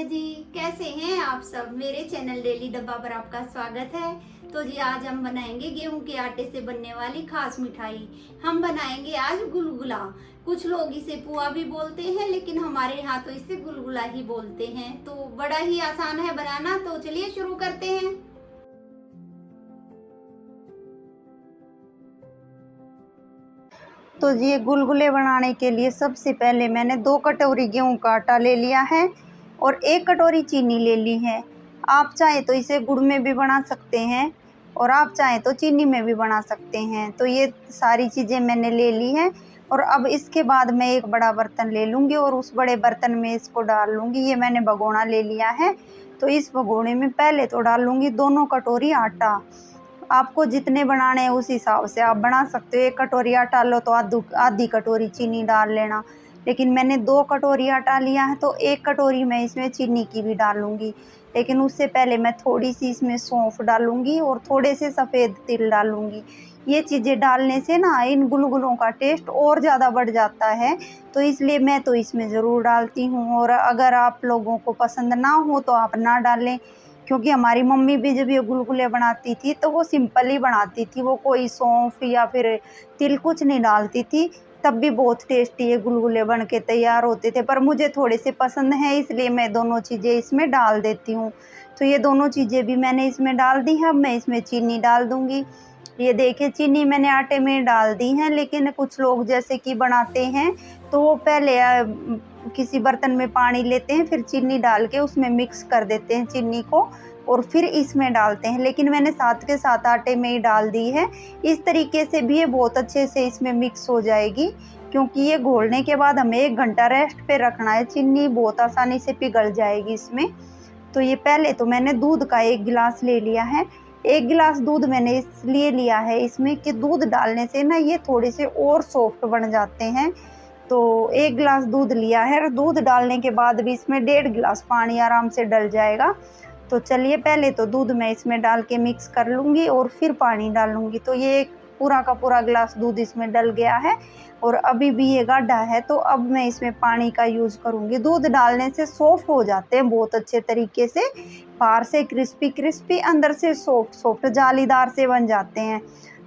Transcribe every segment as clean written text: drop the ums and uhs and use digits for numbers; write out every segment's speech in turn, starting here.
जी, कैसे हैं आप सब। मेरे चैनल डेली डब्बा पर आपका स्वागत है। तो जी आज हम बनाएंगे गेहूं के आटे से बनने वाली खास मिठाई। हम बनाएंगे आज गुलगुला। कुछ लोग इसे पुआ भी बोलते हैं, लेकिन हमारे यहाँ तो इसे गुलगुला ही बोलते हैं। तो बड़ा ही आसान है बनाना, तो चलिए शुरू करते हैं। तो ये गुलगुले बनाने के लिए सबसे पहले मैंने 2 कटोरी गेहूं का आटा ले लिया है और 1 कटोरी चीनी ले ली है। आप चाहें तो इसे गुड़ में भी बना सकते हैं और आप चाहें तो चीनी में भी बना सकते हैं। तो ये सारी चीज़ें मैंने ले ली हैं और अब इसके बाद मैं एक बड़ा बर्तन ले लूँगी और उस बड़े बर्तन में इसको डाल लूँगी। ये मैंने भगोना ले लिया है। तो इस भगोने में पहले तो डाल लूँगी 2 कटोरी आटा। आपको जितने बनाने हैं उस हिसाब से आप बना सकते हो। 1 कटोरी आटा लो तो आधी कटोरी चीनी डाल लेना, लेकिन मैंने 2 कटोरी आटा लिया है तो 1 कटोरी मैं इसमें चीनी की भी डालूंगी। लेकिन उससे पहले मैं थोड़ी सी इसमें सौंफ डालूंगी और थोड़े से सफ़ेद तिल डालूंगी। ये चीज़ें डालने से ना इन गुलगुलों का टेस्ट और ज़्यादा बढ़ जाता है, तो इसलिए मैं तो इसमें ज़रूर डालती हूँ। और अगर आप लोगों को पसंद ना हो तो आप ना डालें, क्योंकि हमारी मम्मी भी जब ये गुलगुले बनाती थी तो वो सिंपल ही बनाती थी। वो कोई सौंफ या फिर तिल कुछ नहीं डालती थी, तब भी बहुत टेस्टी ये गुलगुले बन के तैयार होते थे। पर मुझे थोड़े से पसंद हैं, इसलिए मैं दोनों चीज़ें इसमें डाल देती हूँ। तो ये दोनों चीज़ें भी मैंने इसमें डाल दी हैं। अब मैं इसमें चीनी डाल दूँगी। ये देखिए चीनी मैंने आटे में डाल दी है, लेकिन कुछ लोग जैसे कि बनाते हैं तो वो पहले किसी बर्तन में पानी लेते हैं, फिर चीनी डाल के उसमें मिक्स कर देते हैं चीनी को और फिर इसमें डालते हैं। लेकिन मैंने साथ के साथ आटे में ही डाल दी है। इस तरीके से भी ये बहुत अच्छे से इसमें मिक्स हो जाएगी, क्योंकि ये घोलने के बाद हमें 1 घंटा रेस्ट पे रखना है। चीनी बहुत आसानी से पिघल जाएगी इसमें। तो ये पहले तो मैंने दूध का 1 गिलास ले लिया है। 1 गिलास दूध मैंने इसलिए लिया है इसमें कि दूध डालने से ना ये थोड़े से और सॉफ्ट बन जाते हैं। तो 1 गिलास दूध लिया है और दूध डालने के बाद भी इसमें 1.5 गिलास पानी आराम से डल जाएगा। तो चलिए पहले तो दूध मैं इसमें डाल के मिक्स कर लूँगी और फिर पानी डालूँगी। तो ये पूरा का पूरा गिलास दूध इसमें डल गया है और अभी भी ये गाढ़ा है, तो अब मैं इसमें पानी का यूज़ करूँगी। दूध डालने से सॉफ्ट हो जाते हैं बहुत अच्छे तरीके से, बाहर से क्रिस्पी क्रिस्पी, अंदर से सॉफ्ट सॉफ्ट जालीदार से बन जाते हैं।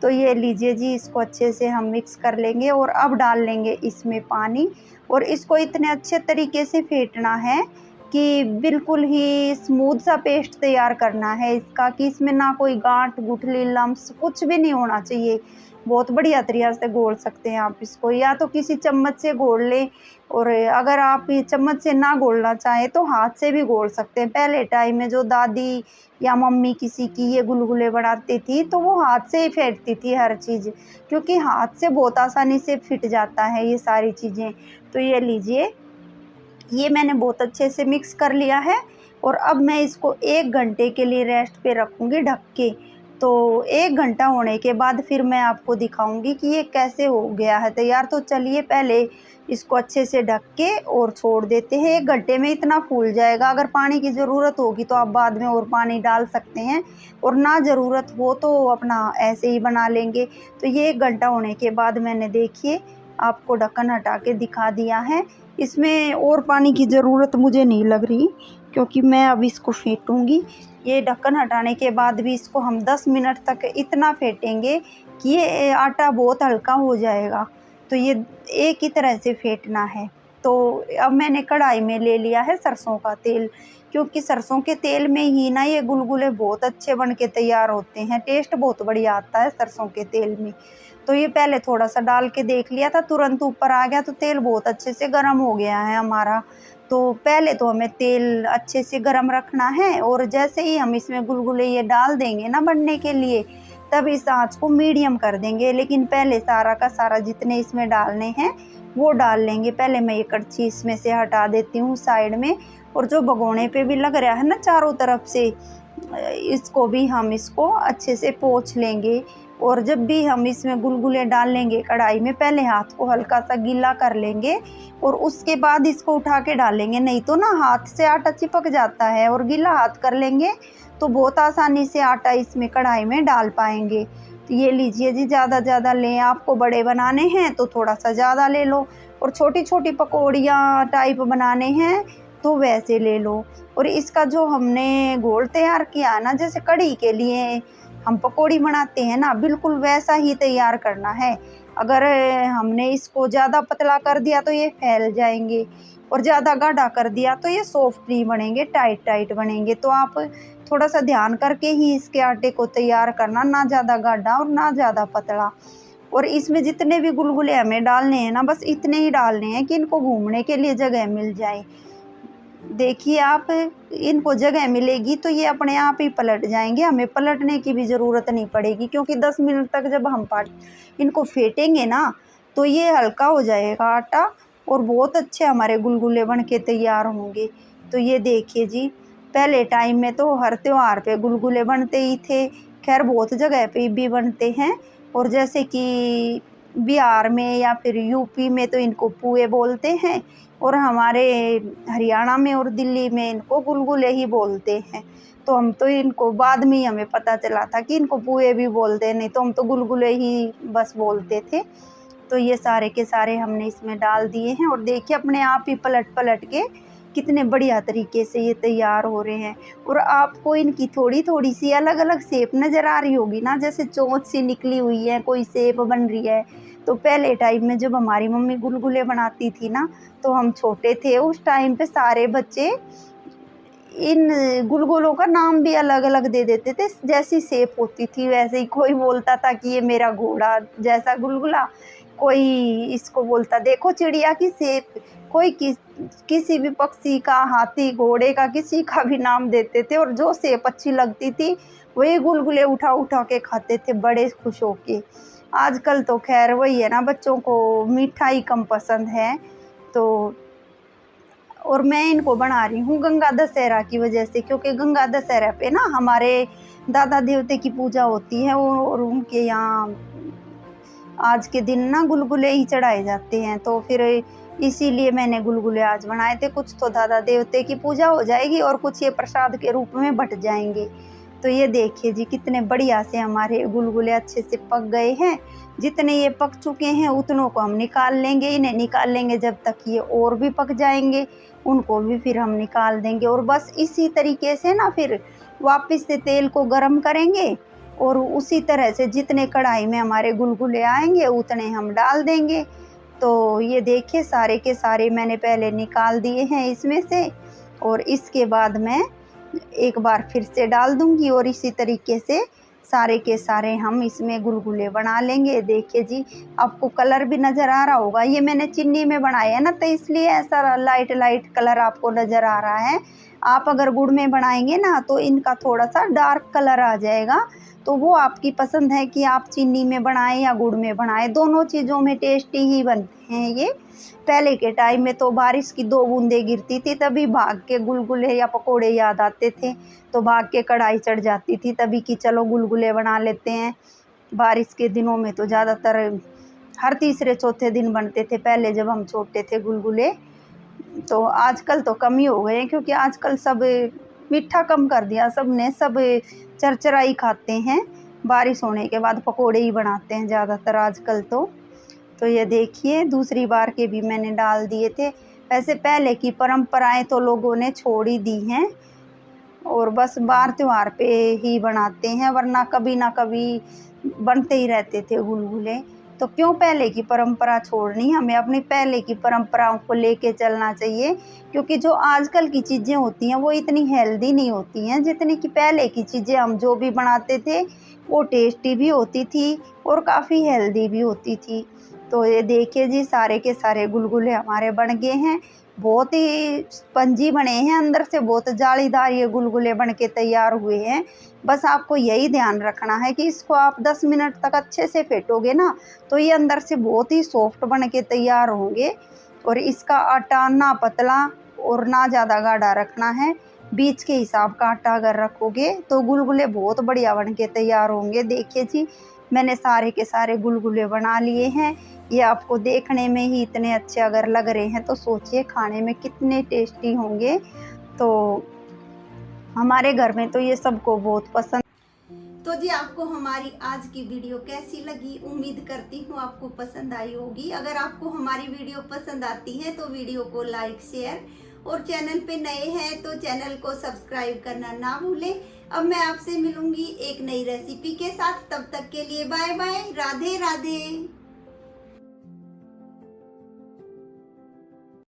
तो ये लीजिए जी, इसको अच्छे से हम मिक्स कर लेंगे और अब डाल लेंगे इसमें पानी और इसको इतने अच्छे तरीके से फेंटना है कि बिल्कुल ही स्मूथ सा पेस्ट तैयार करना है इसका, कि इसमें ना कोई गांठ गुठली लम्स कुछ भी नहीं होना चाहिए। बहुत बढ़िया तरीके से घोल सकते हैं आप इसको, या तो किसी चम्मच से घोल लें, और अगर आप ये चम्मच से ना घोलना चाहें तो हाथ से भी घोल सकते हैं। पहले टाइम में जो दादी या मम्मी किसी की ये गुलगुले बनाती थी तो वो हाथ से ही फेंटती थी हर चीज़, क्योंकि हाथ से बहुत आसानी से फिट जाता है ये सारी चीज़ें। तो ये लीजिए, ये मैंने बहुत अच्छे से मिक्स कर लिया है और अब मैं इसको 1 घंटे के लिए रेस्ट पे रखूँगी ढक के। तो 1 घंटा होने के बाद फिर मैं आपको दिखाऊंगी कि ये कैसे हो गया है तैयार। तो चलिए पहले इसको अच्छे से ढक के और छोड़ देते हैं। 1 घंटे में इतना फूल जाएगा। अगर पानी की ज़रूरत होगी तो आप बाद में और पानी डाल सकते हैं, और ना ज़रूरत हो तो अपना ऐसे ही बना लेंगे। तो ये 1 घंटा होने के बाद मैंने देखिए आपको ढक्कन हटा के दिखा दिया है। इसमें और पानी की ज़रूरत मुझे नहीं लग रही, क्योंकि मैं अब इसको फेंटूँगी। ये ढक्कन हटाने के बाद भी इसको हम 10 मिनट तक इतना फेंटेंगे कि ये आटा बहुत हल्का हो जाएगा। तो ये एक ही तरह से फेंटना है। तो अब मैंने कढ़ाई में ले लिया है सरसों का तेल, क्योंकि सरसों के तेल में ही ना ये गुलगुले बहुत अच्छे बन के तैयार होते हैं। टेस्ट बहुत बढ़िया आता है सरसों के तेल में। तो ये पहले थोड़ा सा डाल के देख लिया था, तुरंत ऊपर आ गया, तो तेल बहुत अच्छे से गर्म हो गया है हमारा। तो पहले तो हमें तेल अच्छे से गर्म रखना है, और जैसे ही हम इसमें गुलगुले ये डाल देंगे ना बनने के लिए, तब इस आंच को मीडियम कर देंगे। लेकिन पहले सारा का सारा जितने इसमें डालने हैं वो डाल लेंगे। पहले मैं ये कड़छी इसमें से हटा देती हूँ साइड में, और जो भगोने पे भी लग रहा है ना चारों तरफ से, इसको भी हम इसको अच्छे से पोंछ लेंगे। और जब भी हम इसमें गुलगुले डाल लेंगे कढ़ाई में, पहले हाथ को हल्का सा गीला कर लेंगे और उसके बाद इसको उठा के डालेंगे। नहीं तो ना हाथ से आटा चिपक जाता है, और गीला हाथ कर लेंगे तो बहुत आसानी से आटा इसमें कढ़ाई में डाल पाएंगे। तो ये लीजिए जी, ज़्यादा लें। आपको बड़े बनाने हैं तो थोड़ा सा ज़्यादा ले लो, और छोटी छोटी पकौड़ियाँ टाइप बनाने हैं तो वैसे ले लो। और इसका जो हमने घोल तैयार किया ना, जैसे कढ़ी के लिए हम पकौड़ी बनाते हैं ना, बिल्कुल वैसा ही तैयार करना है। अगर हमने इसको ज़्यादा पतला कर दिया तो ये फैल जाएंगे, और ज़्यादा गाढ़ा कर दिया तो ये सॉफ्ट नहीं बनेंगे, टाइट टाइट बनेंगे। तो आप थोड़ा सा ध्यान करके ही इसके आटे को तैयार करना, ना ज़्यादा गाढ़ा और ना ज़्यादा पतला। और इसमें जितने भी गुलगुले हमें डालने हैं ना, बस इतने ही डालने हैं कि इनको घूमने के लिए जगह मिल जाए। देखिए आप, इनको जगह मिलेगी तो ये अपने आप ही पलट जाएंगे, हमें पलटने की भी ज़रूरत नहीं पड़ेगी, क्योंकि 10 मिनट तक जब हम इनको फेंटेंगे ना तो ये हल्का हो जाएगा आटा, और बहुत अच्छे हमारे गुलगुले बन के तैयार होंगे। तो ये देखिए जी, पहले टाइम में तो हर त्योहार पे गुलगुले बनते ही थे, खैर बहुत जगह पे भी बनते हैं। और जैसे कि बिहार में या फिर यूपी में तो इनको पुए बोलते हैं, और हमारे हरियाणा में और दिल्ली में इनको गुलगुले ही बोलते हैं। तो हम तो इनको बाद में ही हमें पता चला था कि इनको पुए भी बोलते हैं, नहीं तो हम तो गुलगुले ही बस बोलते थे। तो ये सारे के सारे हमने इसमें डाल दिए हैं, और देखिए अपने आप ही पलट पलट के कितने बढ़िया तरीके से ये तैयार हो रहे हैं। और आपको इनकी थोड़ी थोड़ी सी अलग अलग शेप नज़र आ रही होगी ना, जैसे चोंच सी निकली हुई है, कोई शेप बन रही है। तो पहले टाइम में जब हमारी मम्मी गुलगुले बनाती थी ना, तो हम छोटे थे उस टाइम पे सारे बच्चे इन गुलगुलों का नाम भी अलग अलग दे देते थे, जैसी शेप होती थी वैसे ही। कोई बोलता था कि ये मेरा घोड़ा जैसा गुलगुला, कोई इसको बोलता देखो चिड़िया की शेप, कोई किसी भी पक्षी का, हाथी घोड़े का, किसी का भी नाम देते थे। और जो शेप अच्छी लगती थी वही गुलगुले उठा उठा के खाते थे बड़े खुश होके। आजकल तो खैर वही है ना, बच्चों को मिठाई कम पसंद है। तो और मैं इनको बना रही हूँ गंगा दशहरा की वजह से, क्योंकि गंगा दशहरा पे ना हमारे दादा देवते की पूजा होती है, और उनके यहाँ आज के दिन ना गुलगुले ही चढ़ाए जाते हैं। तो फिर इसीलिए मैंने गुलगुले आज बनाए थे। कुछ तो दादा देवते की पूजा हो जाएगी और कुछ ये प्रसाद के रूप में बट जाएंगे। तो ये देखिए जी, कितने बढ़िया से हमारे गुलगुले अच्छे से पक गए हैं। जितने ये पक चुके हैं उतनों को हम निकाल लेंगे। इन्हें निकाल लेंगे जब तक ये और भी पक जाएंगे, उनको भी फिर हम निकाल देंगे। और बस इसी तरीके से ना फिर वापस से तेल को गरम करेंगे, और उसी तरह से जितने कढ़ाई में हमारे गुलगुले आएंगे उतने हम डाल देंगे। तो ये देखिए सारे के सारे मैंने पहले निकाल दिए हैं इसमें से, और इसके बाद मैं एक बार फिर से डाल दूंगी, और इसी तरीके से सारे के सारे हम इसमें गुलगुले बना लेंगे। देखिए जी, आपको कलर भी नज़र आ रहा होगा, ये मैंने चीनी में बनाया है ना, तो इसलिए ऐसा लाइट लाइट कलर आपको नज़र आ रहा है। आप अगर गुड़ में बनाएंगे ना तो इनका थोड़ा सा डार्क कलर आ जाएगा। तो वो आपकी पसंद है कि आप चीनी में बनाएं या गुड़ में बनाएं, दोनों चीज़ों में टेस्टी ही बनते हैं ये। पहले के टाइम में तो बारिश की 2 बूंदें गिरती थी तभी भाग के गुलगुले या पकोड़े याद आते थे, तो भाग के कढ़ाई चढ़ जाती थी तभी कि चलो गुलगुले बना लेते हैं। बारिश के दिनों में तो ज़्यादातर हर तीसरे चौथे दिन बनते थे पहले जब हम छोटे थे गुलगुले। तो आजकल तो कम ही हो गए हैं, क्योंकि आजकल सब मीठा कम कर दिया सबने, सब चरचराई खाते हैं। बारिश होने के बाद पकोड़े ही बनाते हैं ज़्यादातर आजकल तो ये देखिए दूसरी बार के भी मैंने डाल दिए थे। वैसे पहले की परंपराएं तो लोगों ने छोड़ ही दी हैं, और बस बार त्योहार पे ही बनाते हैं, वरना कभी ना कभी बनते ही रहते थे गुलगुले। तो क्यों पहले की परंपरा छोड़नी, हमें अपनी पहले की परंपराओं को लेके चलना चाहिए। क्योंकि जो आजकल की चीज़ें होती हैं वो इतनी हेल्दी नहीं होती हैं जितनी कि पहले की चीज़ें हम जो भी बनाते थे वो टेस्टी भी होती थी और काफ़ी हेल्दी भी होती थी। तो ये देखिए जी, सारे के सारे गुलगुले हमारे बन गए हैं, बहुत ही स्पंजी बने हैं, अंदर से बहुत जालीदार ये गुलगुले बन के तैयार हुए हैं। बस आपको यही ध्यान रखना है कि इसको आप 10 मिनट तक अच्छे से फेंटोगे ना तो ये अंदर से बहुत ही सॉफ्ट बन के तैयार होंगे। और इसका आटा ना पतला और ना ज़्यादा गाढ़ा रखना है, बीच के हिसाब का आटा अगर रखोगे तो गुलगुले बहुत बढ़िया बन के तैयार होंगे। देखिए जी, मैंने सारे के सारे गुलगुले बना लिए हैं। ये आपको देखने में ही इतने अच्छे अगर लग रहे हैं तो सोचिए खाने में कितने टेस्टी होंगे। तो हमारे घर में तो ये सबको बहुत पसंद। तो जी, आपको हमारी आज की वीडियो कैसी लगी? उम्मीद करती हूँ आपको पसंद आई होगी। अगर आपको हमारी वीडियो पसंद आती है तो वीडियो को लाइक, शेयर और चैनल पे नए हैं तो चैनल को सब्सक्राइब करना ना भूलें। अब मैं आपसे मिलूंगी एक नई रेसिपी के साथ, तब तक के लिए बाय बाय, राधे राधे।